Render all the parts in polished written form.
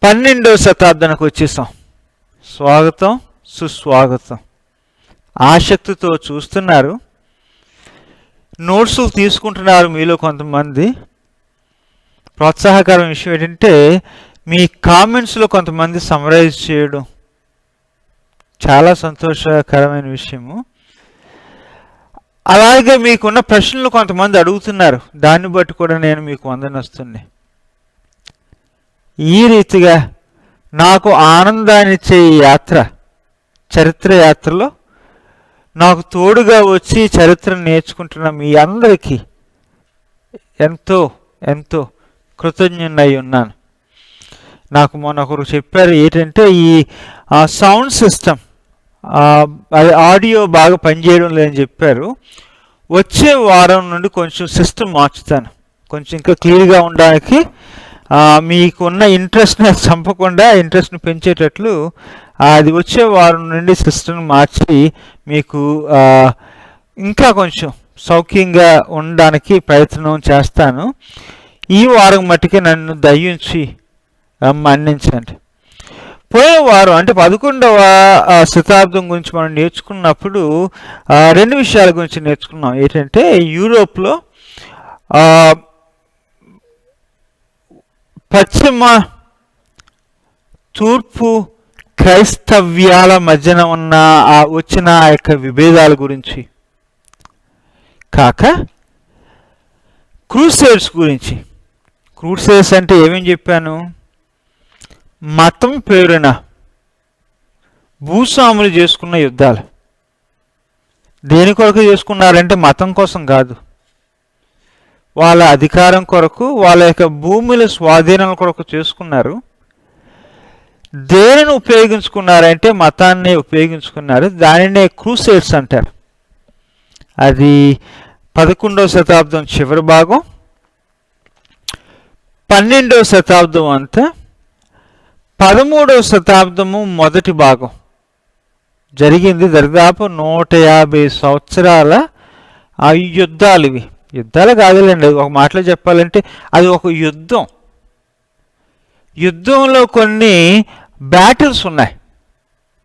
12వ శతాబ్దానికి వచ్చేసాం. స్వాగతం, సుస్వాగతం. ఆసక్తితో చూస్తున్నారు, నోట్స్ తీసుకుంటున్నారు. మీలో కొంతమంది ప్రోత్సాహకరమైన విషయం ఏంటంటే మీ కామెంట్స్లో కొంతమంది సమ్మరైజ్ చేయడం చాలా సంతోషకరమైన విషయము. అలాగే మీకున్న ప్రశ్నలు కొంతమంది అడుగుతున్నారు, దాన్ని బట్టి కూడా నేను మీకు వందనొస్తుంది. ఈ రీతిగా నాకు ఆనందాన్నిచ్చే ఈ యాత్ర, చరిత్ర యాత్రలో నాకు తోడుగా వచ్చి చరిత్రను నేర్చుకుంటున్న మీ అందరికీ ఎంతో ఎంతో కృతజ్ఞున్నై ఉన్నాను. నాకు మొన్న ఒకరు చెప్పారు ఏంటంటే ఈ సౌండ్ సిస్టమ్ అది ఆడియో బాగా పనిచేయడం లేదని చెప్పారు. వచ్చే వారం నుండి కొంచెం సిస్టమ్ మార్చుతాను, కొంచెం ఇంకా క్లియర్గా ఉండడానికి. మీకున్న ఇంట్రెస్ట్ని చంపకుండా ఇంట్రెస్ట్ని పెంచేటట్లు అది వచ్చే వారం నుండి సిస్టమ్ మార్చి మీకు ఇంకా కొంచెం సౌఖ్యంగా ఉండడానికి ప్రయత్నం చేస్తాను. ఈ వారం మట్టికి నన్ను దయించి మన్నించండి. పోయే వారం అంటే 11వ శతాబ్దం గురించి మనం నేర్చుకున్నప్పుడు 2 విషయాల గురించి నేర్చుకున్నాం. ఏంటంటే యూరోప్లో పశ్చిమ తూర్పు క్రైస్తవ్యాల మధ్యన ఉన్న వచ్చిన ఆ యొక్క విభేదాల గురించి కాక క్రూసేడ్స్ గురించి. క్రూసేడ్స్ అంటే ఏమేమి చెప్పాను? మతం పేరున భూస్వాములు చేసుకున్న యుద్ధాలు. దేని కొరకు చేసుకున్నారంటే మతం కోసం కాదు, వాళ్ళ అధికారం కొరకు, వాళ్ళ యొక్క భూముల స్వాధీనం కొరకు చేసుకున్నారు. దేనిని ఉపయోగించుకున్నారంటే మతాన్ని ఉపయోగించుకున్నారు. దానినే క్రూసేడ్స్ అంటారు. అది 11వ శతాబ్దం చివరి భాగం, 12వ శతాబ్దం అంతా, 13వ శతాబ్దము మొదటి భాగం జరిగింది. దాదాపు 150 సంవత్సరాల ఆ యుద్ధాలు. ఇవి యుద్ధాలు కాదులేండి, ఒక మాటలో చెప్పాలంటే అది ఒక యుద్ధం. యుద్ధంలో కొన్ని బ్యాటిల్స్ ఉన్నాయి,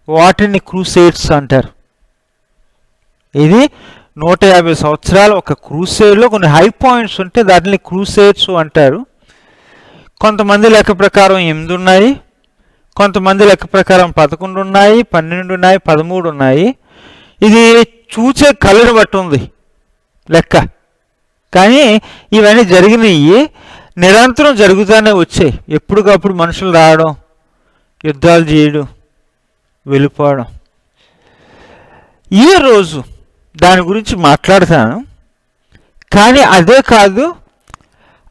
వాటిని క్రూసేడ్స్ అంటారు. ఇది 150 సంవత్సరాలు ఒక క్రూసేడ్లో కొన్ని హై పాయింట్స్ ఉంటే దాటిని క్రూసేడ్స్ అంటారు. కొంతమంది లెక్క ప్రకారం 8 ఉన్నాయి, కొంతమంది లెక్క ప్రకారం 11 ఉన్నాయి, 12 ఉన్నాయి, 13 ఉన్నాయి. ఇది చూచే కళ్ళను బట్టి ఉంది లెక్క. కానీ ఇవన్నీ జరిగినాయి, నిరంతరం జరుగుతూనే వచ్చాయి. ఎప్పటికప్పుడు మనుషులు రావడం, యుద్ధాలు చేయడం, వెళ్ళిపోవడం. ఈరోజు దాని గురించి మాట్లాడతాను. కానీ అదే కాదు,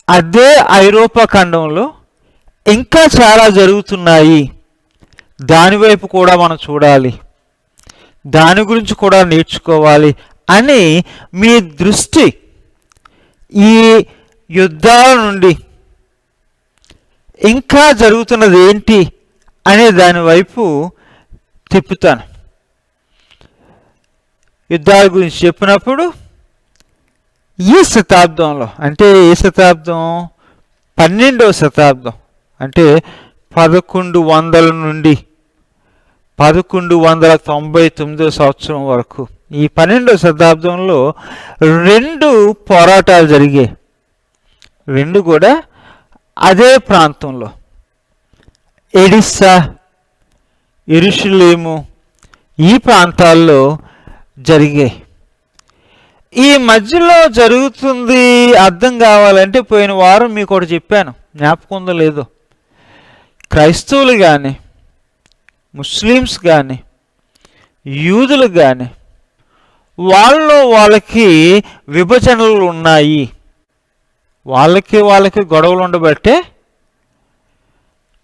అదే ఐరోపా ఖండంలో ఇంకా చాలా జరుగుతున్నాయి. దానివైపు కూడా మనం చూడాలి, దాని గురించి కూడా నేర్చుకోవాలి అని మీ దృష్టి ఈ యుద్ధాల నుండి ఇంకా జరుగుతున్నది ఏంటి అనే దాని వైపు తిప్పుతాను. యుద్ధాల గురించి చెప్పినప్పుడు ఈ శతాబ్దంలో, అంటే ఏ శతాబ్దం? 12వ శతాబ్దం, అంటే 1100 నుండి 1199 సంవత్సరం వరకు ఈ 12వ శతాబ్దంలో 2 పోరాటాలు జరిగాయి. 2 కూడా అదే ప్రాంతంలో, ఎడిస్సా, యెరూషలేము ఈ ప్రాంతాల్లో జరిగాయి. ఈ మధ్యలో జరుగుతుంది అర్థం కావాలంటే పోయిన వారం మీకు ఒకటి చెప్పాను, జ్ఞాపకం ఉందో లేదో. క్రైస్తవులు కానీ, ముస్లిమ్స్ కానీ, యూదులు కానీ వాళ్ళకి విభజనలు ఉన్నాయి. వాళ్ళకి గొడవలు ఉండబట్టే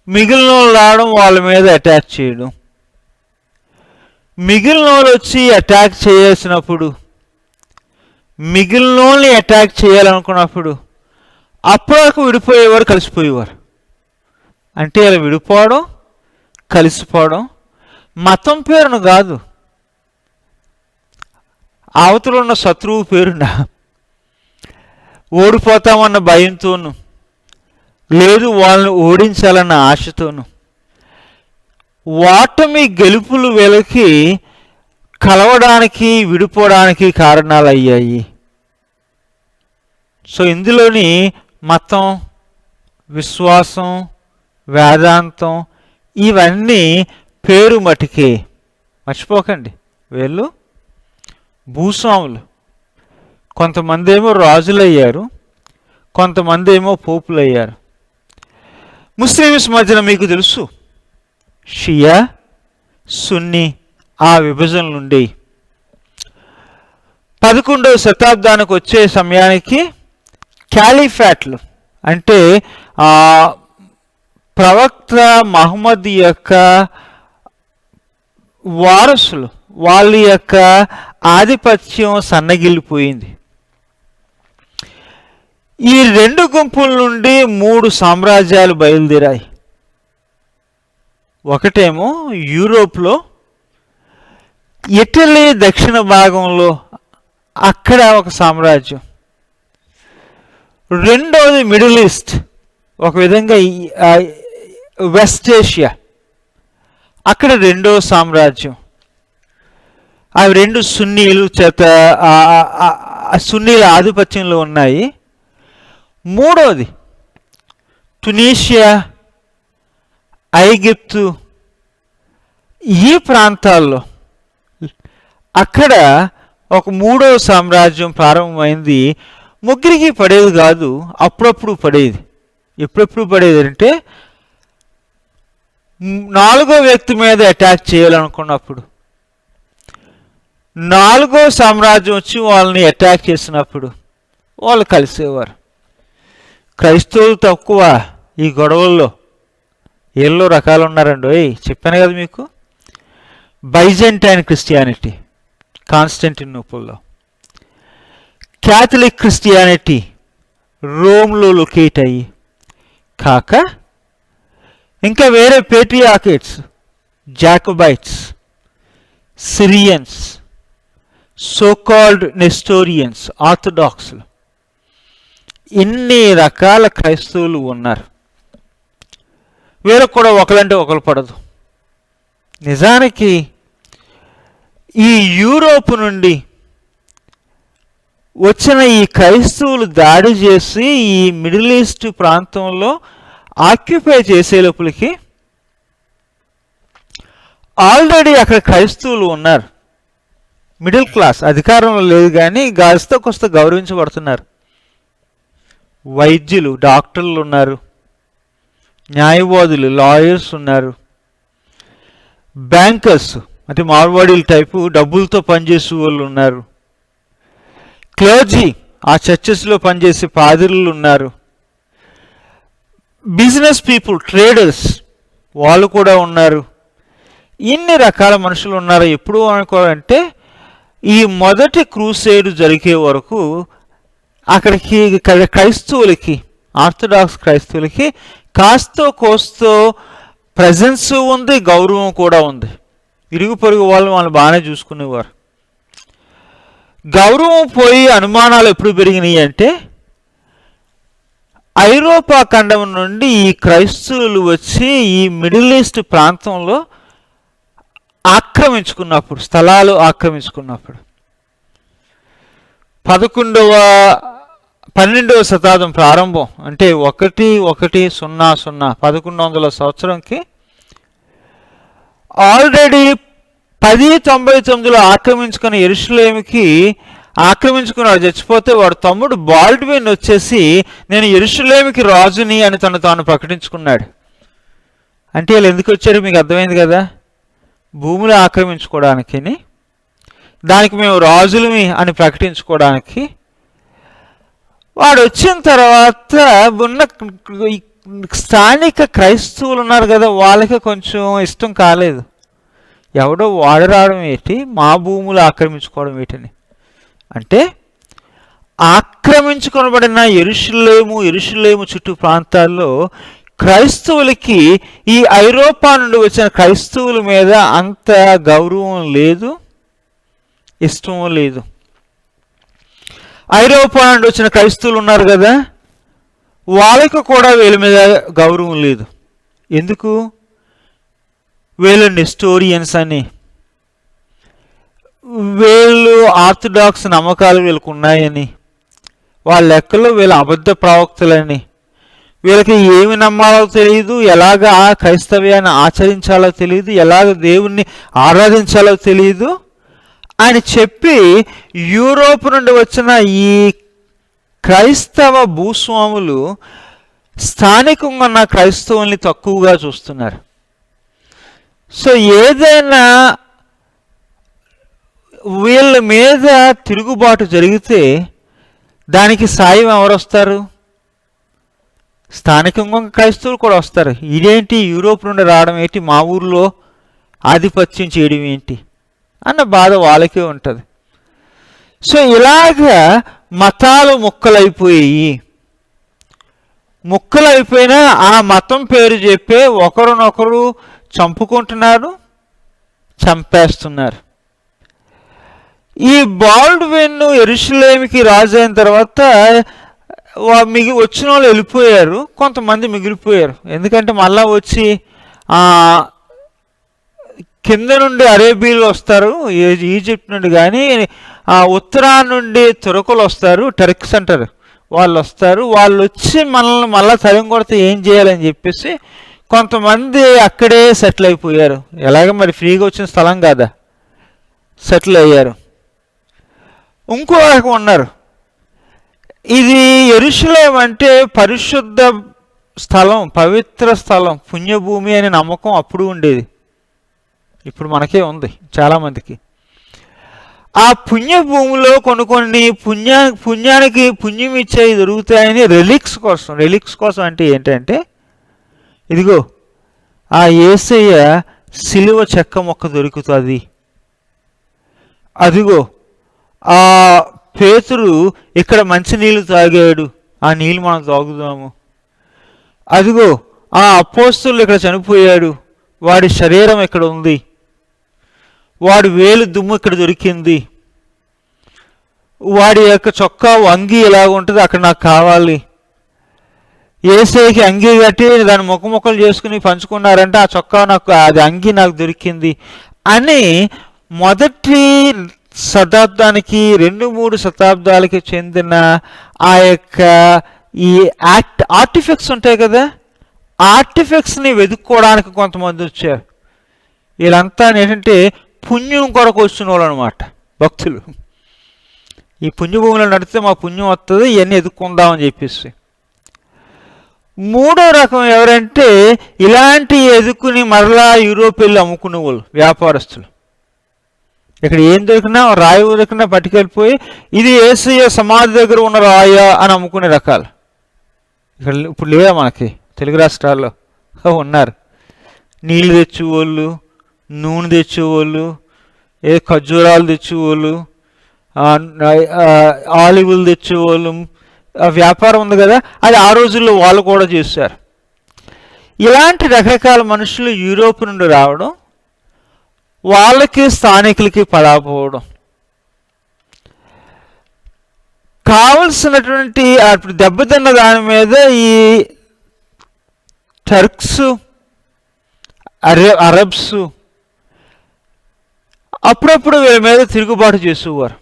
మిగిలిన వాళ్ళు రావడం, వాళ్ళ మీద అటాక్ చేయడం. మిగిలిన వాళ్ళు వచ్చి అటాక్ చేయాల్సినప్పుడు, మిగిలిన వాళ్ళని అటాక్ చేయాలనుకున్నప్పుడు అప్పటివరకు విడిపోయేవారు, కలిసిపోయేవారు. అంటే అలా విడిపోవడం, కలిసిపోవడం మతం పేరును కాదు, అవతల ఉన్న శత్రువు పేరున, ఓడిపోతామన్న భయంతోనూ, లేదు వాళ్ళని ఓడించాలన్న ఆశతోనూ ఓటమి గెలుపులు వీళ్ళకి కలవడానికి విడిపోవడానికి కారణాలు అయ్యాయి. సో ఇందులోని మతం, విశ్వాసం, వేదాంతం ఇవన్నీ పేరు మటుకే. మర్చిపోకండి, వీళ్ళు భూస్వాములు. కొంతమంది ఏమో రాజులయ్యారు, కొంతమంది ఏమో పోపులు అయ్యారు. ముస్లిమ్స్ మధ్యన మీకు తెలుసు షియా, సున్నీ ఆ విభజనలు ఉండేవి. 11వ శతాబ్దానికి వచ్చే సమయానికి క్యాలిఫాట్లు అంటే ప్రవక్త మహమ్మద్ యొక్క వారసులు, వాళ్ళ యొక్క ఆధిపత్యం సన్నగిల్లిపోయింది. ఈ రెండు గుంపుల నుండి 3 సామ్రాజ్యాలు బయలుదేరాయి. ఒకటేమో యూరోప్లో, ఇటలీ దక్షిణ భాగంలో అక్కడ ఒక సామ్రాజ్యం. రెండవది మిడిల్ ఈస్ట్, ఒక విధంగా వెస్ట్ ఏషియా, అక్కడ రెండవ సామ్రాజ్యం. అవి రెండు సున్నీల ఆధిపత్యంలో ఉన్నాయి. మూడవది టునీషియా, ఐగిప్తు ఈ ప్రాంతాల్లో అక్కడ ఒక 3వ సామ్రాజ్యం ప్రారంభమైంది. ముగ్గురికి పడేది కాదు, అప్పుడప్పుడు పడేది. ఎప్పుడెప్పుడు పడేది అంటే 4వ వ్యక్తి మీద అటాక్ చేయాలనుకున్నప్పుడు, 4వ సామ్రాజ్యం వచ్చి వాళ్ళని అటాక్ చేసినప్పుడు వాళ్ళు కలిసేవారు. క్రైస్తవులు తక్కువ ఈ గొడవల్లో. ఏళ్ళలో రకాలు ఉన్నారండి. చెప్పాను కదా మీకు, బైజెంటైన్ క్రిస్టియానిటీ కాన్స్టంటినోపుల్లో, క్యాథలిక్ క్రిస్టియానిటీ రోమ్లో లొకేట్ అయ్యి కాక ఇంకా వేరే పేట్రియార్కేట్స్, జాకోబైట్స్, సిరియన్స్, సోకాల్డ్ నెస్టోరియన్స్, ఆర్థడాక్స్లు, ఇన్ని రకాల క్రైస్తవులు ఉన్నారు. వీళ్ళకు కూడా ఒకరంటే ఒకరు పడదు. నిజానికి ఈ యూరోప్ నుండి వచ్చిన ఈ క్రైస్తవులు దాడి చేసి ఈ మిడిల్ ఈస్ట్ ప్రాంతంలో ఆక్యుపై చేసే లోపలికి ఆల్రెడీ అక్కడ క్రైస్తవులు ఉన్నారు. మిడిల్ క్లాస్, అధికారంలో లేదు కానీ గాస్తో కొస్త గౌరవించబడుతున్నారు. వైద్యులు, డాక్టర్లు ఉన్నారు, న్యాయవాదులు, లాయర్స్ ఉన్నారు, బ్యాంకర్స్ అంటే మార్వాడీల టైపు డబ్బులతో పనిచేసే వాళ్ళు ఉన్నారు, క్లర్జీ ఆ చర్చెస్లో పనిచేసే పాదిరులు ఉన్నారు, బిజినెస్ పీపుల్, ట్రేడర్స్ వాళ్ళు కూడా ఉన్నారు. ఇన్ని రకాల మనుషులు ఉన్నారు. ఎప్పుడు అనుకోవాలంటే ఈ మొదటి క్రూసేడ్ జరిగే వరకు అక్కడికి క్రైస్తవులకి, ఆర్థడాక్స్ క్రైస్తవులకి కాస్తో కోస్తో ప్రజెన్స్ ఉంది, గౌరవం కూడా ఉంది. ఇరుగు పొరుగు వాళ్ళు బాగానే చూసుకునేవారు. గౌరవం పోయి అనుమానాలు ఎప్పుడు పెరిగినాయి అంటే ఐరోపా ఖండం నుండి ఈ క్రైస్తవులు వచ్చి ఈ మిడిల్ ఈస్ట్ ప్రాంతంలో ఆక్రమించుకున్నప్పుడు, స్థలాలు ఆక్రమించుకున్నప్పుడు 12వ శతాబ్దం ప్రారంభం అంటే 1100 సంవత్సరంకి ఆల్రెడీ 1099లో ఆక్రమించుకున్న యెరూషలేముకి ఆక్రమించుకున్నాడు. చచ్చిపోతే వాడు తమ్ముడు బాల్డ్విన్ వచ్చేసి నేను యెరూషలేముకి రాజుని అని తాను ప్రకటించుకున్నాడు. అంటే వీళ్ళు ఎందుకు వచ్చారు మీకు అర్థమైంది కదా, భూములు ఆక్రమించుకోవడానికి, దానికి మేము రాజులమి అని ప్రకటించుకోవడానికి. వాడు వచ్చిన తర్వాత ఉన్న స్థానిక క్రైస్తవులు ఉన్నారు కదా, వాళ్ళకి కొంచెం ఇష్టం కాలేదు. ఎవడో వాడు రావడం ఏంటి, మా భూములు ఆక్రమించుకోవడం ఏంటని. అంటే ఆక్రమించుకొనబడిన యెరూషలేము చుట్టూ ప్రాంతాల్లో క్రైస్తవులకి ఈ ఐరోపా నుండి వచ్చిన క్రైస్తవుల మీద అంత గౌరవం లేదు, ఇష్టం లేదు. ఐరోపా నుండి వచ్చిన క్రైస్తవులు ఉన్నారు కదా, వాళ్ళకి కూడా వీళ్ళ మీద గౌరవం లేదు. ఎందుకు? వీళ్ళు నెస్టోరియన్స్ అని, వీళ్ళు ఆర్థడాక్స్ నమ్మకాలు వీళ్ళకు ఉన్నాయని, వాళ్ళ లెక్కలో వీళ్ళ అబద్ధ ప్రవక్తలని, వీళ్ళకి ఏమి నమ్మాలో తెలియదు, ఎలాగ క్రైస్తవ్యాన్ని ఆచరించాలో తెలియదు, ఎలాగ దేవుణ్ణి ఆరాధించాలో తెలియదు అని చెప్పి యూరోప్ నుండి వచ్చిన ఈ క్రైస్తవ భూస్వాములు స్థానికంగా ఉన్న క్రైస్తవుల్ని తక్కువగా చూస్తున్నారు. సో ఏదైనా వీళ్ళ మీద తిరుగుబాటు జరిగితే దానికి సాయం ఎవరు వస్తారు? స్థానికంగా క్రైస్తవులు కూడా వస్తారు. ఇదేంటి యూరోప్ నుండి రావడం ఏంటి, మా ఊర్లో ఆధిపత్యం చేయడం ఏంటి అన్న బాధ వాళ్ళకే ఉంటుంది. సో ఇలాగా మతాలు ముక్కలైపోయినా ఆ మతం పేరు చెప్పే ఒకరినొకరు చంపుకుంటున్నారు, చంపేస్తున్నారు. ఈ బాల్డ్విన్ యెరూషలేముకి రాజు అయిన తర్వాత వచ్చిన వాళ్ళు వెళ్ళిపోయారు, కొంతమంది మిగిలిపోయారు. ఎందుకంటే మళ్ళా వచ్చి కింద నుండి అరేబియాలు వస్తారు, ఈజిప్ట్ నుండి, కానీ ఉత్తరా నుండి తురకలు వస్తారు, టర్క్స్ అంటారు, వాళ్ళు వస్తారు. వాళ్ళు వచ్చి మనల్ని మళ్ళీ తరిమి కొడితే ఏం చేయాలని చెప్పేసి కొంతమంది అక్కడే సెటిల్ అయిపోయారు. ఎలాగ మరి ఫ్రీగా వచ్చిన స్థలం కాదా, సెటిల్ అయ్యారు. ఇంకో రకం ఉన్నారు. ఇది యెరూషలేము అంటే పరిశుద్ధ స్థలం, పవిత్ర స్థలం, పుణ్యభూమి అనే నమ్మకం అప్పుడు ఉండేది, ఇప్పుడు మనకే ఉంది చాలామందికి. ఆ పుణ్యభూమిలో కొన్ని పుణ్యానికి పుణ్యం ఇచ్చేవి దొరుకుతాయని రెలిక్స్ కోసం అంటే ఏంటంటే, ఇదిగో ఆ యేసయ్య సిలువ చెక్క మొక్క దొరుకుతుంది, అదిగో ఆ పేతురు ఇక్కడ మంచినీళ్ళు తాగాడు, ఆ నీళ్ళు మనం తాగుదాము, అదిగో ఆ అపోస్తలుడు ఇక్కడ చనిపోయాడు, వాడి శరీరం ఇక్కడ ఉంది, వాడి వేలు దుమ్ము ఇక్కడ దొరికింది, వాడి యొక్క చొక్కా అంగీ ఎలాగ ఉంటుంది అక్కడ నాకు కావాలి, యేసయ్యకి అంగీ కట్టి దాన్ని ముక్కలు చేసుకుని పంచుకున్నారంటే ఆ చొక్కా నాకు, అది అంగీ నాకు దొరికింది అని మొదటి శతాబ్దానికి 2-3 శతాబ్దాలకి చెందిన ఆ యొక్క ఈ ఆర్టిఫెక్ట్స్ ఉంటాయి కదా, ఆర్టిఫెక్ట్స్ని వెతుక్కోవడానికి కొంతమంది వచ్చారు. వీళ్ళంతా ఏంటంటే పుణ్యం కొరకు వచ్చిన వాళ్ళు అనమాట, భక్తులు. ఈ పుణ్యభూమిలో నడిస్తే మా పుణ్యం వస్తుంది, ఇవన్నీ ఎదుక్కుందామని చెప్పేసి. మూడో రకం ఎవరంటే ఇలాంటి ఎదుకుని మరలా యూరోప్ వెళ్ళి అమ్ముకునే వాళ్ళు, వ్యాపారస్తులు. ఇక్కడ ఏం దొరికినా, రాయి దొరికినా పట్టుకెళ్ళిపోయి ఇది యేసయ్య సమాధి దగ్గర ఉన్న రాయ అని అమ్ముకునే రకాలు ఇక్కడ ఇప్పుడు లేదా మనకి తెలుగు రాష్ట్రాల్లో ఉన్నారు. నీళ్ళు తెచ్చేవాళ్ళు, నూనె తెచ్చేవాళ్ళు, ఖర్జూరాలు తెచ్చేవాళ్ళు, ఆలివులు తెచ్చేవాళ్ళు, వ్యాపారం ఉంది కదా, అది ఆ రోజుల్లో వాళ్ళు కూడా చేశారు. ఇలాంటి రకరకాల మనుషులు యూరోప్ నుండి రావడం, వాళ్ళకి స్థానికులకి పడకపోవడం, కావలసినటువంటి అప్పుడు దెబ్బతిన్న దాని మీద ఈ టర్క్స్, అరబ్స్ అప్పుడప్పుడు వీళ్ళ మీద తిరుగుబాటు చేసేవారు.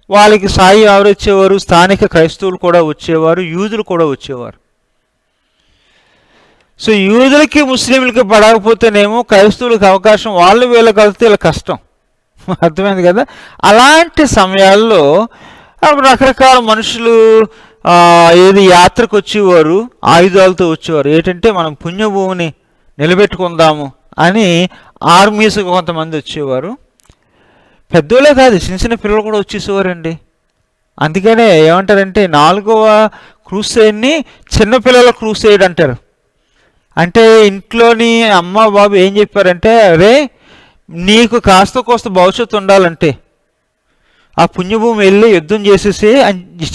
వాళ్ళకి సాయి ఎవరు వచ్చేవారు? స్థానిక క్రైస్తవులు కూడా వచ్చేవారు, యూదులు కూడా వచ్చేవారు. సో యూదులకి ముస్లింలకి పడకపోతేనేమో క్రైస్తవులకి అవకాశం, వాళ్ళు వీళ్ళకి కలిస్తే వీళ్ళ కష్టం, అర్థమైంది కదా. అలాంటి సమయాల్లో రకరకాల మనుషులు ఏది యాత్రకు వచ్చేవారు, ఆయుధాలతో వచ్చేవారు. ఏంటంటే మనం పుణ్యభూమిని నిలబెట్టుకుందాము అని ఆర్మీస్ కొంతమంది వచ్చేవారు. పెద్దోళ్ళే కాదు, చిన్న చిన్న పిల్లలు కూడా వచ్చేసేవారండి. అందుకనే ఏమంటారంటే 4వ క్రూసేడ్ని చిన్నపిల్లల క్రూసేడ్ అంటారు. అంటే ఇంట్లోని అమ్మ బాబు ఏం చెప్పారంటే, అరే నీకు కాస్త కోస్త భవిష్యత్తు ఉండాలంటే ఆ పుణ్యభూమి వెళ్ళి యుద్ధం చేసేసి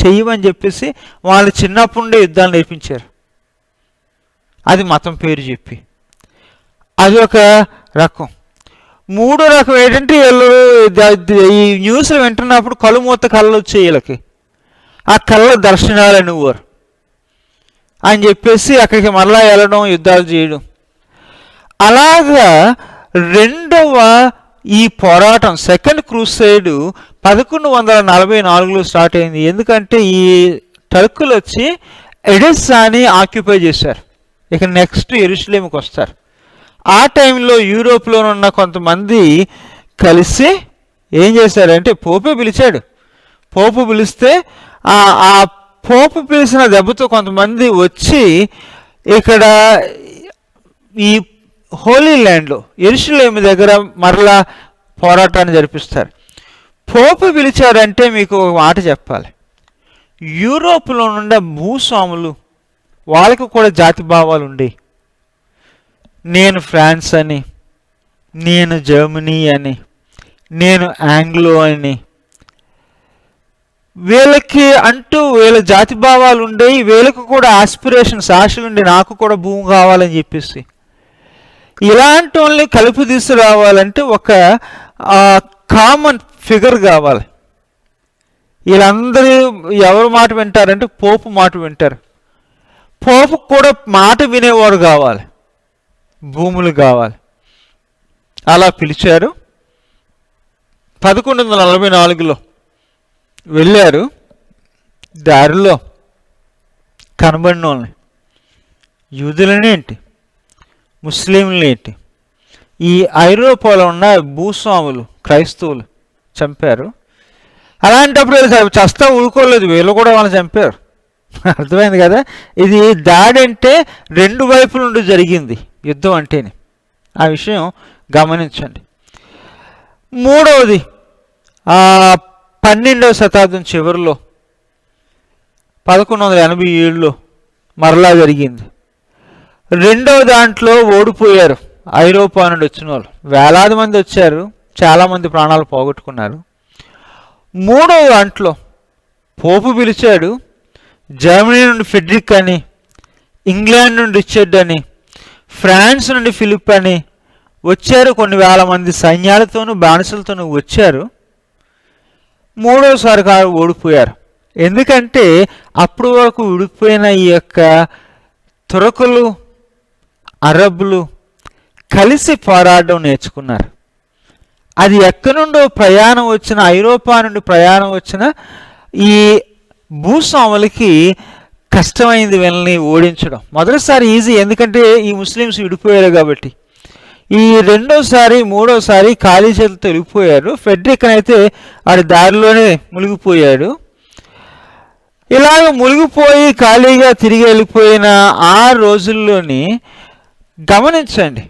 చెయ్యమని చెప్పేసి వాళ్ళు చిన్నప్పటి నుండే యుద్ధాలు నేర్పించారు. అది మతం పేరు చెప్పి, అది ఒక రకం. మూడో రకం ఏంటంటే వీళ్ళు ఈ న్యూస్లు వింటున్నప్పుడు కళ్ళు కళ్ళు వచ్చాయి వీళ్ళకి, ఆ కళ్ళ దర్శనాలు అనేవారు అని చెప్పేసి అక్కడికి మరలా వెళ్ళడం, యుద్ధాలు చేయడం. అలాగా రెండవ ఈ పోరాటం సెకండ్ క్రూసైడ్ 1144లో స్టార్ట్ అయింది. ఎందుకంటే ఈ టర్కులు వచ్చి ఎడెస్సాని ఆక్యుపై చేశారు. ఇక నెక్స్ట్ యెరూషలేముకి వస్తారు. ఆ టైంలో యూరోప్లో ఉన్న కొంతమంది కలిసి ఏం చేశారంటే పోపే పిలిచాడు. పోపు పిలిస్తే ఆ పోపు పిలిచిన దెబ్బతో కొంతమంది వచ్చి ఇక్కడ ఈ హోలీ ల్యాండ్లో యెరూషలేము దగ్గర మరలా పోరాటాన్ని జరిపిస్తారు. పోపు పిలిచారంటే మీకు ఒక మాట చెప్పాలి. యూరోప్లో నుండి భూస్వాములు వాళ్ళకు కూడా జాతి భావాలు ఉండి, నేను ఫ్రాన్స్ అని, నేను జర్మనీ అని, నేను ఆంగ్లో అని, వీళ్ళకి అంటూ వీళ్ళ జాతి భావాలు ఉండేవి. వీళ్ళకు కూడా ఆస్పిరేషన్స్, ఆశలు ఉండి నాకు కూడా భూమి కావాలని చెప్పేసి. ఇలాంటి వాళ్ళని కలిపి తీసుకురావాలంటే ఒక కామన్ ఫిగర్ కావాలి. వీళ్ళందరూ ఎవరు మాట వింటారంటే పోపు మాట వింటారు. పోపు కూడా మాట వినేవాడు కావాలి, భూములు కావాలి. అలా పిలిచారు. 1144లో వెళ్ళారు. దారిలో కనబడిన వాళ్ళని, యూదులని ఏంటి, ముస్లింలు ఏంటి, ఈ ఐరోపాలో ఉన్న భూస్వాములు క్రైస్తవులు చంపారు. అలాంటప్పుడు చస్తా ఊరుకోలేదు, వీళ్ళు కూడా వాళ్ళని చంపారు. అర్థమైంది కదా. ఇది దాడి అంటే రెండు వైపుల నుండి జరిగింది యుద్ధం అంటేనే. ఆ విషయం గమనించండి. మూడవది 12వ శతాబ్దం చివరిలో 1187లో మరలా జరిగింది. రెండవ దాంట్లో ఓడిపోయారు ఐరోపా నుండి వచ్చిన వాళ్ళు. వేలాది మంది వచ్చారు, చాలామంది ప్రాణాలు పోగొట్టుకున్నారు. మూడవ దాంట్లో పోపు పిలిచాడు. జర్మనీ నుండి ఫెడ్రిక్ అని, ఇంగ్లాండ్ నుండి రిచర్డ్ అని, ఫ్రాన్స్ నుండి ఫిలిప్ అని వచ్చారు. కొన్ని వేల మంది సైన్యాలతోనూ బానిసలతోనూ వచ్చారు. మూడోసారి ఓడిపోయారు. ఎందుకంటే అప్పుడు వరకు విడిపోయిన ఈ యొక్క తురకులు, అరబ్బులు కలిసి పోరాడడం నేర్చుకున్నారు. అది ఎక్కడి నుండో ప్రయాణం వచ్చిన, ఐరోపా నుండి ప్రయాణం వచ్చిన ఈ భూస్వాములకి కష్టమైంది వీళ్ళని ఓడించడం. మొదటిసారి ఈజీ, ఎందుకంటే ఈ ముస్లిమ్స్ విడిపోయారు కాబట్టి. ఈ రెండోసారి మూడోసారి ఖాళీ చేతులతో వెళ్ళిపోయారు. ఫెడ్రిక్ అయితే వాడి దారిలోనే మునిగిపోయాడు. ఇలాగ మునిగిపోయి ఖాళీగా తిరిగి వెళ్ళిపోయిన ఆ రోజుల్లోని గమనించండి,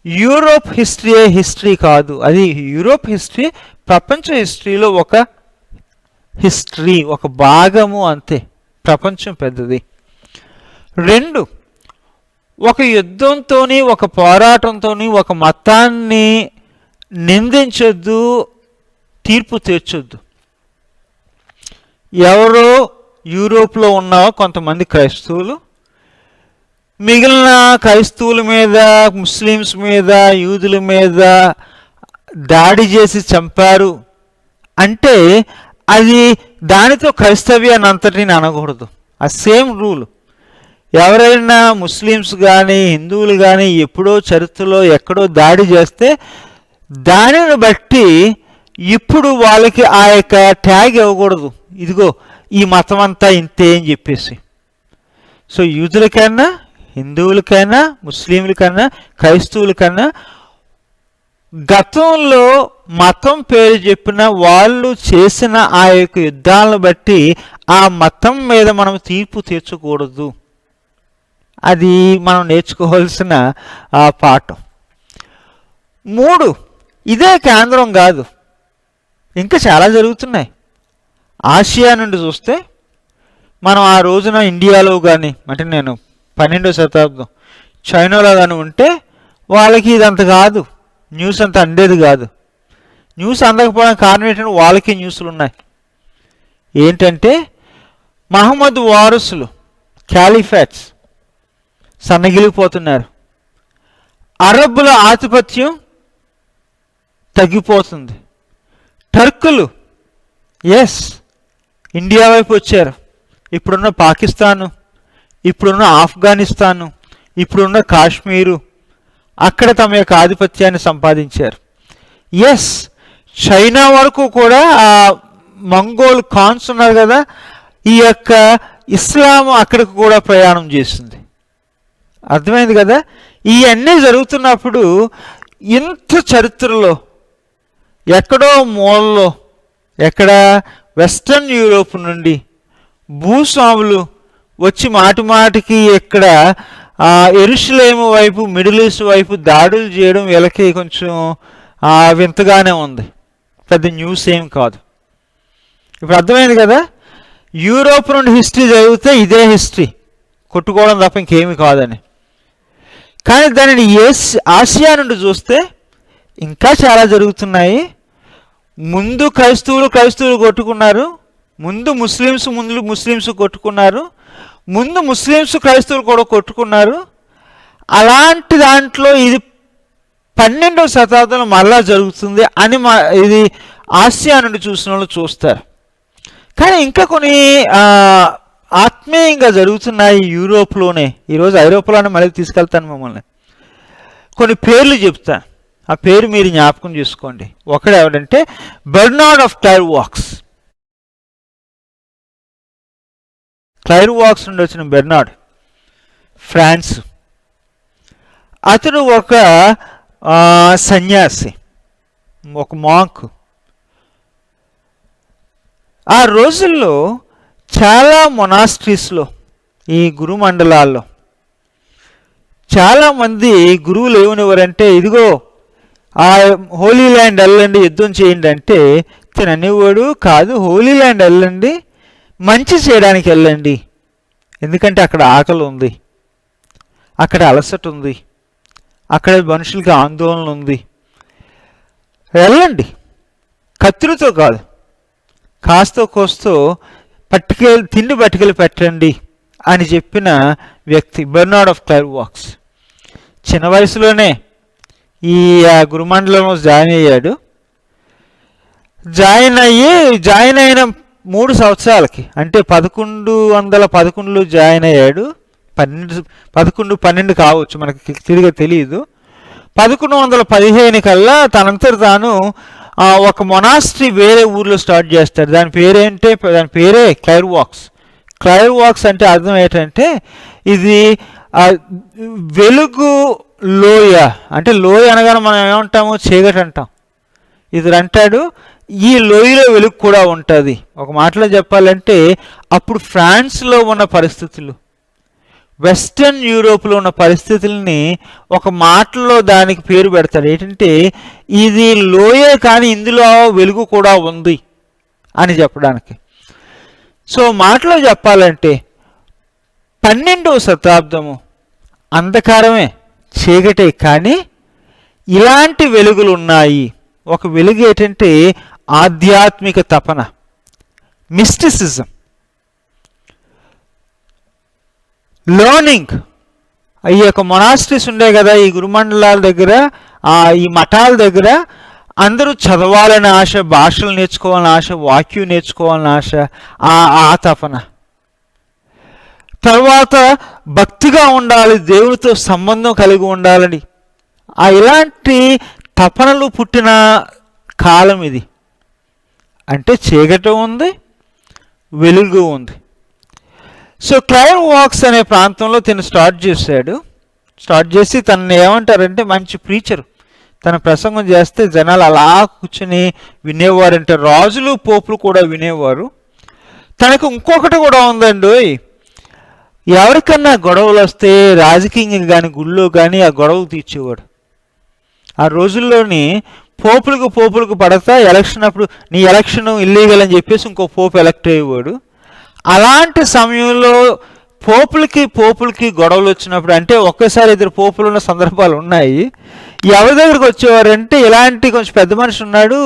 యూరోప్ హిస్టరీయే హిస్టరీ కాదు, అది యూరోప్ హిస్టరీ ప్రపంచ హిస్టరీలో ఒక హిస్టరీ, ఒక భాగము అంతే. ప్రపంచం పెద్దది. రెండు, ఒక యుద్ధంతో, ఒక పోరాటంతో ఒక మతాన్ని నిందించొద్దు, తీర్పు తీర్చొద్దు. ఎవరో యూరోప్లో ఉన్న కొంతమంది క్రైస్తవులు మిగిలిన క్రైస్తవుల మీద, ముస్లిమ్స్ మీద, యూదుల మీద దాడి చేసి చంపారు అంటే అది దానితో క్రైస్తవ్యాన్ని అంతటిని అనకూడదు. ఆ సేమ్ రూల్. ఎవరైనా ముస్లిమ్స్ కానీ హిందువులు కానీ ఎప్పుడో చరిత్రలో ఎక్కడో దాడి చేస్తే దానిని బట్టి ఇప్పుడు వాళ్ళకి ఆ యొక్క ట్యాగ్ ఇవ్వకూడదు, ఇదిగో ఈ మతం అంతా ఇంతే అని చెప్పేసి. సో యూదులకైనా, హిందువులకైనా, ముస్లింలకైనా, క్రైస్తవులకైనా గతంలో మతం పేరు చెప్పిన వాళ్ళు చేసిన ఆ యొక్క యుద్ధాలను బట్టి ఆ మతం మీద మనం తీర్పు తీర్చకూడదు. అది మనం నేర్చుకోవాల్సిన పాఠం. మూడు, ఇదే కేంద్రం కాదు, ఇంకా చాలా జరుగుతున్నాయి. ఆసియా నుండి చూస్తే మనం ఆ రోజున ఇండియాలో కానీ, అంటే నేను 12వ శతాబ్దం చైనాలో కానీ ఉంటే వాళ్ళకి ఇదంత కాదు, న్యూస్ అంత అందేది కాదు. న్యూస్ అందకపోవడానికి కారణం ఏంటంటే వాళ్ళకి న్యూస్లు ఉన్నాయి. ఏంటంటే మహమ్మద్ వారసులు, క్యాలిఫాట్స్ సన్నగిలిపోతున్నారు. అరబ్బుల ఆధిపత్యం తగ్గిపోతుంది. టర్కులు ఇండియా వైపు వచ్చారు. ఇప్పుడున్న పాకిస్తాను, ఇప్పుడున్న ఆఫ్ఘనిస్తాను, ఇప్పుడున్న కాశ్మీరు, అక్కడ తమ యొక్క ఆధిపత్యాన్ని సంపాదించారు. ఎస్, చైనా వరకు కూడా ఆ మంగోల్ ఖాన్స్ ఉన్నారు కదా, ఈ యొక్క ఇస్లాం అక్కడికి కూడా ప్రయాణం చేసింది. అర్థమైంది కదా. ఇవన్నీ జరుగుతున్నప్పుడు ఇంత చరిత్రలో ఎక్కడో మూలలో, ఎక్కడ వెస్ట్రన్ యూరోప్ నుండి భూస్వాములు వచ్చి మాటి మాటికి ఇక్కడ యెరూషలేము వైపు, మిడిల్ ఈస్ట్ వైపు దాడులు చేయడం వీళ్ళకి కొంచెం వింతగానే ఉంది. పెద్ద న్యూస్ ఏం కాదు. ఇప్పుడు అర్థమైంది కదా. యూరోప్ నుండి హిస్టరీ చదివితే ఇదే హిస్టరీ, కొట్టుకోవడం తప్ప ఇంకేమీ కాదని. కానీ దానిని ఆసియా నుండి చూస్తే ఇంకా చాలా జరుగుతున్నాయి. ముందు క్రైస్తవులు కొట్టుకున్నారు, ముందు ముస్లిమ్స్ కొట్టుకున్నారు, ముందు ముస్లిమ్స్ క్రైస్తవులు కూడా కొట్టుకున్నారు. అలాంటి దాంట్లో ఇది 12వ శతాబ్దంలో మళ్ళా జరుగుతుంది అని ఇది ఆసియా నుండి చూసిన వాళ్ళు చూస్తారు. కానీ ఇంకా కొన్ని ఆత్మీయంగా జరుగుతున్నాయి యూరోప్లోనే. ఈరోజు ఐరోపాలోనే మళ్ళీ తీసుకెళ్తాను మిమ్మల్ని. కొన్ని పేర్లు చెప్తాను, ఆ పేరు మీరు జ్ఞాపకం చేసుకోండి. ఒకడు ఎవడంటే బెర్నార్డ్ ఆఫ్ క్లైర్వాక్స్. క్లైర్వాక్స్ నుండి వచ్చిన బెర్నార్డ్, ఫ్రాన్స్. అతడు ఒక సన్యాసి, ఒక మాంక్. ఆ రోజుల్లో చాలా మొనాస్ట్రీస్లో, ఈ గురుమండలాల్లో చాలామంది గురువులు ఏమనేవారంటే, ఇదిగో ఆ హోలీ ల్యాండ్ వెళ్ళండి, యుద్ధం చేయండి అంటే తిననివాడు కాదు. హోలీ ల్యాండ్ వెళ్ళండి, మంచి చేయడానికి వెళ్ళండి, ఎందుకంటే అక్కడ ఆకలి ఉంది, అక్కడ అలసట ఉంది, అక్కడ మనుషులకి ఆందోళన ఉంది, వెళ్ళండి, కత్తులతో కాదు, కాస్తో కోస్తో తిండి పట్టుకెళ్ళి పెట్టండి అని చెప్పిన వ్యక్తి బెర్నార్డ్ ఆఫ్ క్లైర్వాక్స్. చిన్న వయసులోనే ఈ గురుమండలంలో జాయిన్ అయ్యాడు. జాయిన్ అయిన 3 సంవత్సరాలకి, అంటే 1111లో జాయిన్ అయ్యాడు. 1112 కావచ్చు, మనకి తిరిగి తెలియదు. 1115 కల్లా తనంతట తాను ఒక మొనాస్ట్రీ వేరే ఊర్లో స్టార్ట్ చేస్తాడు. దాని పేరే క్లైర్వాక్స్. క్లైర్వాక్స్ అంటే అర్థం ఏంటంటే ఇది వెలుగు లోయ. అంటే లోయ అనగానే మనం ఏమంటాము, చీకటి అంటాం. ఇది అంటాడు ఈ లోయలో వెలుగు కూడా ఉంటుంది. ఒక మాటలో చెప్పాలంటే అప్పుడు ఫ్రాన్స్లో ఉన్న పరిస్థితులు, వెస్టర్న్ యూరోప్లో ఉన్న పరిస్థితుల్ని ఒక మాటలో దానికి పేరు పెడతాడు. ఏంటంటే ఇది లోయే కానీ ఇందులో వెలుగు కూడా ఉంది అని చెప్పడానికి. సో మాటలో చెప్పాలంటే 12వ శతాబ్దము అంధకారమే, చీకటే, కానీ ఇలాంటి వెలుగులు ఉన్నాయి. ఒక వెలుగు ఏంటంటే ఆధ్యాత్మిక తపన, మిస్టిసిజం, లర్నింగ్. ఈ యొక్క మొనాస్ట్రీస్ ఉండే కదా ఈ గురుమండలాల దగ్గర, ఈ మఠాల దగ్గర అందరూ చదవాలని ఆశ, భాషలు నేర్చుకోవాలని ఆశ, వాక్యం నేర్చుకోవాలని ఆశ, ఆ తపన. తర్వాత భక్తిగా ఉండాలి, దేవుడితో సంబంధం కలిగి ఉండాలని ఇలాంటి తపనలు పుట్టిన కాలం ఇది. అంటే చీకటి ఉంది, వెలుగు ఉంది. సో క్లైర్వాక్స్ అనే ప్రాంతంలో తను స్టార్ట్ చేసి తనని ఏమంటారంటే మంచి ప్రీచర్. తన ప్రసంగం చేస్తే జనాలు అలా కూర్చొని వినేవారంటే, రాజులు పోపులు కూడా వినేవారు. తనకు ఇంకొకటి కూడా ఉందండి, ఎవరికన్నా గొడవలు వస్తే రాజకీయంగా కానీ గుళ్ళో కానీ ఆ గొడవలు తీర్చేవాడు. ఆ రోజుల్లోని పోపులకు పడతా ఎలక్షన్ అప్పుడు నీ ఎలక్షన్ ఇల్లీగల్ అని చెప్పేసి ఇంకో పోపు ఎలక్ట్ అయ్యేవాడు. అలాంటి సమయంలో పోపులకి గొడవలు వచ్చినప్పుడు, అంటే ఒక్కసారి 2 పోపులు ఉన్న సందర్భాలు ఉన్నాయి. ఎవరి దగ్గరికి వచ్చేవారంటే ఇలాంటి కొంచెం పెద్ద మనిషి ఉన్నాడు,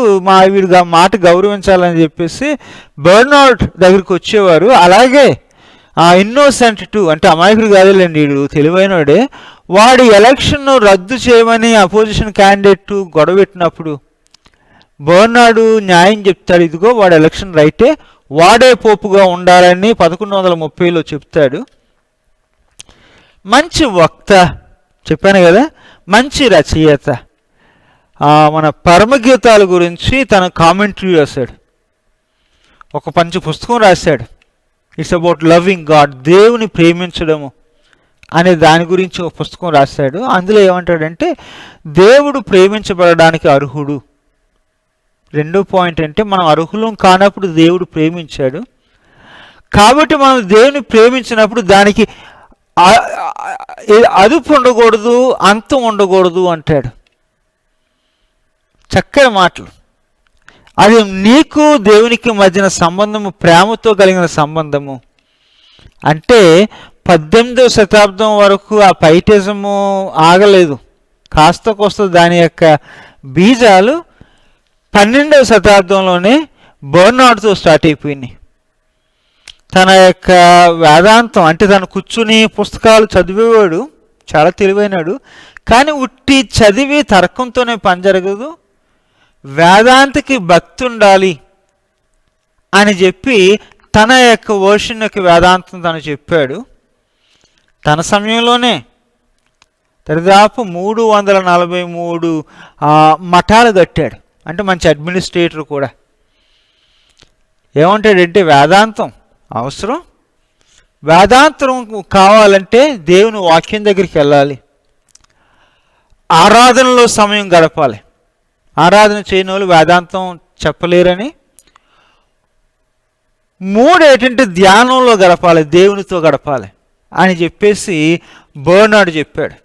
వీడు మాట గౌరవించాలని చెప్పేసి బెర్నార్డ్ దగ్గరికి వచ్చేవారు. అలాగే ఇన్నోసెంట్ 2 అంటే అమాయకుడు కాదులేండి, వీడు తెలివైనవాడే, వాడి ఎలక్షన్ రద్దు చేయమని అపోజిషన్ క్యాండిడేట్ గొడవ పెట్టినప్పుడు బెర్నార్డ్ న్యాయం చెప్తాడు. ఇదిగో వాడు ఎలక్షన్ రైటే, వాడే పోపుగా ఉండాలని 1130లో చెప్తాడు. మంచి వక్త, చెప్పాను కదా, మంచి రచయిత. మన పరమగీతాల గురించి తన కామెంటరీ రాశాడు, ఒక మంచి పుస్తకం రాశాడు. ఇట్స్ అబౌట్ లవింగ్ గాడ్, దేవుని ప్రేమించడము అనే దాని గురించి ఒక పుస్తకం రాశాడు. అందులో ఏమంటాడంటే దేవుడు ప్రేమించబడడానికి అర్హుడు. రెండో పాయింట్ అంటే మనం అర్హులం కానప్పుడు దేవుడు ప్రేమించాడు, కాబట్టి మనం దేవుని ప్రేమించినప్పుడు దానికి అదుపు ఉండకూడదు, అంతం ఉండకూడదు అంటాడు. చక్కని మాటలు. అది నీకు దేవునికి మధ్యన సంబంధము ప్రేమతో కలిగిన సంబంధము. అంటే 18వ శతాబ్దం వరకు ఆ పైటిజము ఆగలేదు, కాస్త కోస్త దాని యొక్క బీజాలు 12వ శతాబ్దంలోనే బర్నార్డ్తో స్టార్ట్ అయిపోయినాయి. తన యొక్క వేదాంతం అంటే తను కూర్చుని పుస్తకాలు చదివేవాడు, చాలా తెలివైనాడు, కానీ ఉట్టి చదివి తర్కంతోనే పని జరగదు, వేదాంతకి భక్తి ఉండాలి అని చెప్పి తన యొక్క వర్షన్ యొక్క వేదాంతం తను చెప్పాడు. తన సమయంలోనే దరిదాపు 343 మఠాలు కట్టాడు. అంటే మంచి అడ్మినిస్ట్రేటర్ కూడా. ఏమంటాడంటే వేదాంతం అవసరం, వేదాంతం కావాలంటే దేవుని వాక్యం దగ్గరికి వెళ్ళాలి, ఆరాధనలో సమయం గడపాలి, ఆరాధన చేయని వాళ్ళు వేదాంతం చెప్పలేరని. 3 ఏంటంటే ధ్యానంలో గడపాలి, దేవునితో గడపాలి అని చెప్పేసి బర్నార్డ్ చెప్పాడు.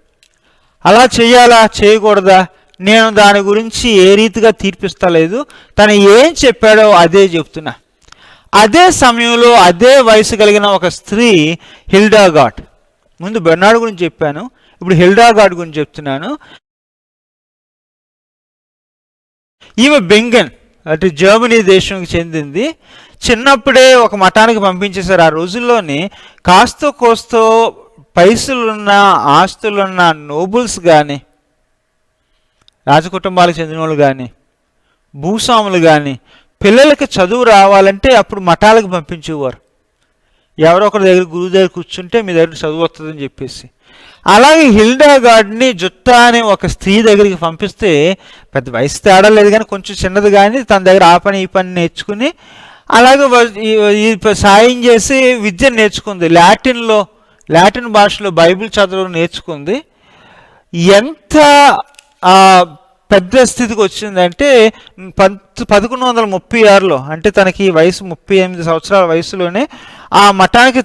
అలా చేయాలా చేయకూడదా నేను దాని గురించి ఏ రీతిగా తీర్పిస్తలేదు, తను ఏం చెప్పాడో అదే చెప్తున్నా. అదే సమయంలో అదే వయసు కలిగిన ఒక స్త్రీ హిల్డాగార్డ్, ముందు బెర్నార్డ్ గురించి చెప్పాను, ఇప్పుడు హిల్డాగార్డ్ గురించి చెప్తున్నాను. ఈమె బెంగన్ అంటే జర్మనీ దేశానికి చెందింది. చిన్నప్పుడే ఒక మఠానికి పంపించేశారు. ఆ రోజుల్లోని కాస్తో కోస్తో పైసలున్న ఆస్తులున్న నోబుల్స్ కానీ, రాజకుటుంబాలకు చెందిన వాళ్ళు కానీ, భూస్వాములు కానీ పిల్లలకి చదువు రావాలంటే అప్పుడు మఠాలకు పంపించేవారు. ఎవరో ఒకరి దగ్గర గురువు దగ్గర కూర్చుంటే మీ దగ్గర చదువు వస్తుందని చెప్పేసి. అలాగే హిల్డాగార్డ్ని జుత్తా అనే ఒక స్త్రీ దగ్గరికి పంపిస్తే పెద్ద వయసు తేడా లేదు కానీ కొంచెం చిన్నది, కానీ తన దగ్గర ఆ పని ఈ పని నేర్చుకుని అలాగే సాయం చేసి విద్య నేర్చుకుంది. లాటిన్ భాషలో బైబిల్ చదవడం నేర్చుకుంది. ఎంత పెద్ద స్థితికి వచ్చిందంటే 1136లో, అంటే తనకి వయసు 38 సంవత్సరాల వయసులోనే ఆ మఠానికి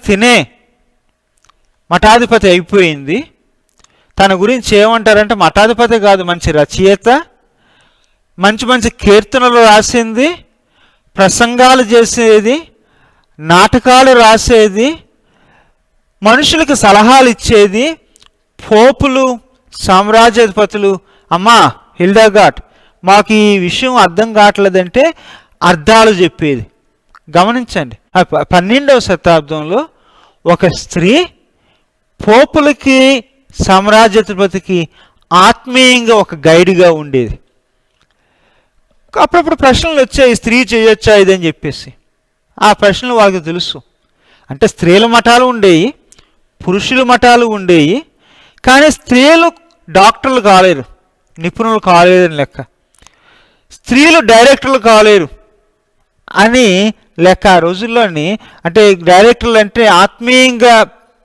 మఠాధిపతి అయిపోయింది. తన గురించి ఏమంటారంటే మఠాధిపతి కాదు, మంచి రచయిత, మంచి మంచి కీర్తనలు రాసింది, ప్రసంగాలు చేసేది, నాటకాలు రాసేది, మనుషులకు సలహాలు ఇచ్చేది. పోపులు, సామ్రాజ్యాధిపతులు అమ్మా హిల్డాగార్డ్ మాకు ఈ విషయం అర్థం కావట్లేదంటే అర్థాలు చెప్పేది. గమనించండి, 12వ శతాబ్దంలో ఒక స్త్రీ పోపులకి సామ్రాజ్యాధిపతికి ఆత్మీయంగా ఒక గైడ్గా ఉండేది. అప్పుడప్పుడు ప్రశ్నలు వచ్చాయి, స్త్రీ చేయొచ్చా ఇదని చెప్పేసి. ఆ ప్రశ్నలు వాళ్ళకి తెలుసు. అంటే స్త్రీల మఠాలు ఉండేవి, పురుషుల మఠాలు ఉండేవి, కానీ స్త్రీలు డాక్టర్లు కాలేరు, నిపుణులు కాలేదని లెక్క, స్త్రీలు డైరెక్టర్లు కాలేరు అని లెక్క. ఆ రోజుల్లోని అంటే డైరెక్టర్లు అంటే ఆత్మీయంగా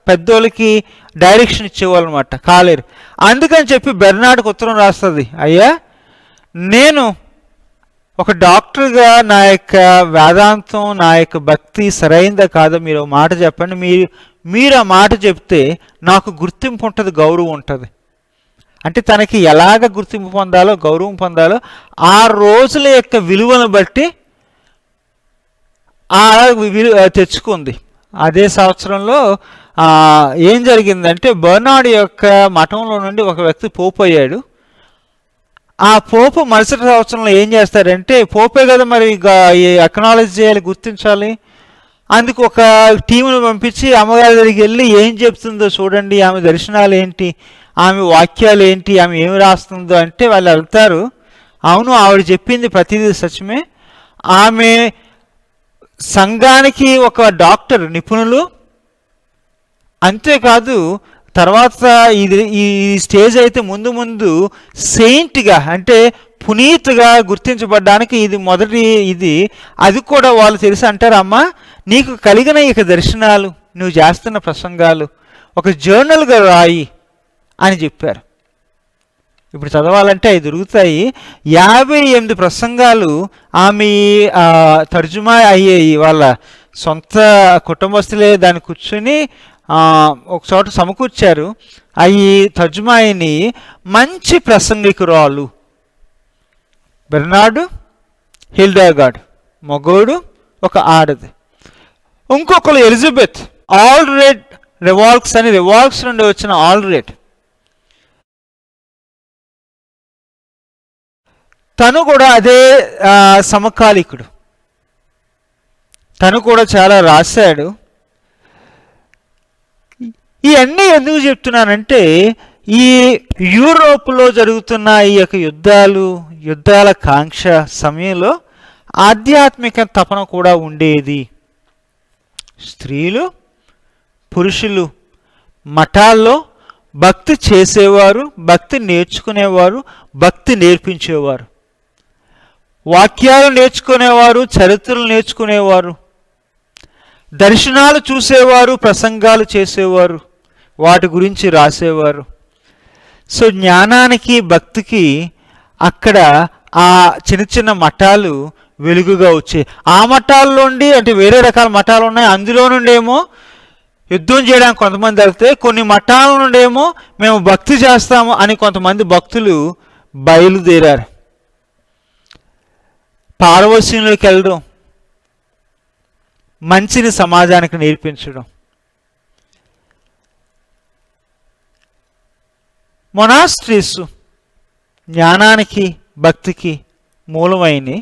పెద్దోళ్ళకి డైరెక్షన్ ఇచ్చేవాళ్ళు అనమాట, కాలేరు. అందుకని చెప్పి బెర్నార్డ్కి ఉత్తరం రాస్తుంది, అయ్యా నేను ఒక డాక్టర్గా నా యొక్క వేదాంతం నా యొక్క భక్తి సరైందా కాదా మీరు మాట చెప్పండి, మీరు ఆ మాట చెప్తే నాకు గుర్తింపు ఉంటుంది, గౌరవం ఉంటుంది. అంటే తనకి ఎలాగ గుర్తింపు పొందాలో గౌరవం పొందాలో ఆ రోజుల యొక్క విలువను బట్టి తెచ్చుకుంది. అదే సంవత్సరంలో ఏం జరిగిందంటే బెర్నార్డ్ యొక్క మఠంలో నుండి ఒక వ్యక్తి పోపు అయ్యాడు. ఆ పోపు మరుసటి సంవత్సరంలో ఏం చేస్తారంటే, పోపే కదా మరి అక్నాలెడ్జ్ చేయాలి, గుర్తించాలి, అందుకు ఒక టీమును పంపించి అమ్మగారి దగ్గరికి వెళ్ళి ఏం చెప్తుందో చూడండి, ఆమె దర్శనాలు ఏంటి, ఆమె వాక్యాలు ఏంటి, ఆమె ఏమి రాస్తుందో అంటే వాళ్ళు వెళ్తారు. అవును ఆవిడ చెప్పింది ప్రతిదీ సత్యమే, ఆమె సంఘానికి ఒక డాక్టర్, నిపుణులు, అంతేకాదు తర్వాత ఈ స్టేజ్ అయితే ముందు ముందు సెయింట్గా అంటే పునీత్గా గుర్తించబడ్డానికి ఇది మొదటి ఇది. అది కూడా వాళ్ళు తెలిసి అంటారు, అమ్మా నీకు కలిగిన ఇక దర్శనాలు, నువ్వు చేస్తున్న ప్రసంగాలు ఒక జర్నల్గా రాయి అని చెప్పారు. ఇప్పుడు చదవాలంటే అవి దొరుకుతాయి. 58 ప్రసంగాలు ఆమె తర్జుమా అయ్యాయి. వాళ్ళ సొంత కుటుంబస్తులే దాన్ని కూర్చుని ఒక చోట సమకూర్చారు. అవి తర్జుమా అయిని మంచి ప్రసంగికురాలు బెర్నార్డు, హిల్డర్గార్డ్ మగోడు, ఒక ఆడది. ఇంకొకరు ఎలిజబెత్ ఆల్రెడ్ రివాల్క్స్ అని, రివాల్క్స్ నుండి వచ్చిన ఆల్రెడ్. తను కూడా అదే సమకాలికుడు. తను కూడా చాలా రాశాడు. ఇవన్నీ ఎందుకు చెప్తున్నానంటే ఈ యూరోప్లో జరుగుతున్న ఈ యొక్క యుద్ధాల కాంక్ష సమయంలో ఆధ్యాత్మిక తపన కూడా ఉండేది. స్త్రీలు పురుషులు మఠాల్లో భక్తి చేసేవారు, భక్తి నేర్చుకునేవారు, భక్తి నేర్పించేవారు, వాక్యాలు నేర్చుకునేవారు, చరిత్రలు నేర్చుకునేవారు, దర్శనాలు చూసేవారు, ప్రసంగాలు చేసేవారు, వాటి గురించి రాసేవారు. సో జ్ఞానానికి భక్తికి అక్కడ ఆ చిన్న చిన్న మఠాలు వెలుగుగా వచ్చాయి. ఆ మఠాల్లోండి అంటే వేరే రకాల మఠాలు ఉన్నాయి, అందులో నుండేమో యుద్ధం చేయడానికి కొంతమంది వెళ్తే, కొన్ని మఠాల నుండేమో మేము భక్తి చేస్తాము అని కొంతమంది భక్తులు బయలుదేరారు. పారవస్యంలోకి వెళ్ళడం, మంచిని సమాజానికి నేర్పించడం. మొనాస్ట్రీస్ జ్ఞానానికి భక్తికి మూలమైనవి.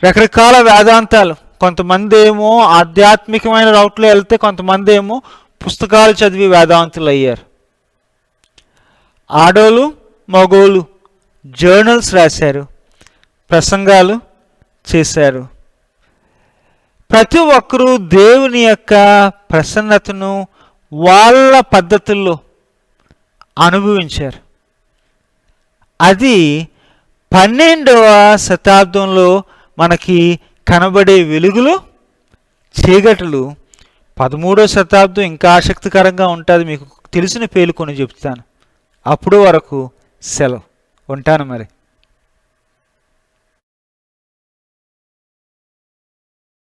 రకరకాల వేదాంతాలు, కొంతమంది ఏమో ఆధ్యాత్మికమైన రౌట్లో వెళ్తే, కొంతమంది ఏమో పుస్తకాలు చదివి వేదాంతులు అయ్యారు. ఆడోళ్ళు మగోళ్ళు జర్నల్స్ రాశారు, ప్రసంగాలు చేశారు. ప్రతి ఒక్కరూ దేవుని యొక్క ప్రసన్నతను వాళ్ళ పద్ధతుల్లో అనుభవించారు. అది 12వ శతాబ్దంలో మనకి కనబడే వెలుగులు చీకట్లు. 13వ శతాబ్దం ఇంకా ఆసక్తికరంగా ఉంటుంది. మీకు తెలిసిన పేర్లు కొన్ని చెప్తాను. అప్పుడు వరకు సెలవు. ఉంటాను మరి.